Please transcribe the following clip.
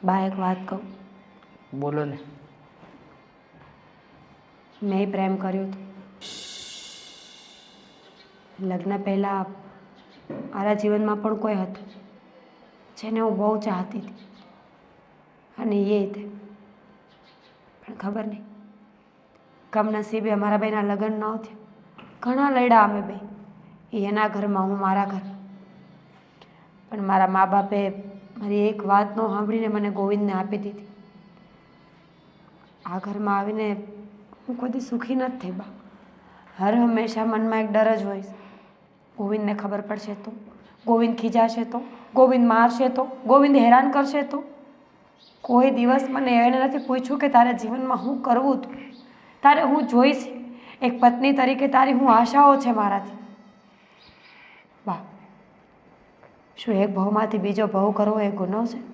બા એક વાત કહું. બોલો ને. મેં પ્રેમ કર્યો હતો. લગ્ન પહેલાં મારા જીવનમાં પણ કોઈ હતું જેને હું બહુ ચાહતી હતી અને એ તે પણ ખબર નહીં કમનસીબે અમારા બેના લગ્ન ન થયા. ઘણા લડ્યા અમે બે, એના ઘરમાં હું મારા ઘરમાં. પણ મારા મા બાપે મારી એક વાત ન સાંભળીને મને ગોવિંદને આપી દીધી. આ ઘરમાં આવીને હું કોઈ સુખી નથી થઈ બા. હર હંમેશા મનમાં એક ડર જ હોય. ગોવિંદને ખબર પડશે તો, ગોવિંદ ખીજાશે તો, ગોવિંદ મારશે તો, ગોવિંદ હેરાન કરશે તો. કોઈ દિવસ મને એણે નથી પૂછ્યું કે તારે જીવનમાં શું કરવું હતું, તારે હું જોઈશ. એક પત્ની તરીકે તારી હું આશાઓ છે મારાથી. બા, શું એક ભવમાંથી બીજો ભવ કરવો એ ગુનો છે?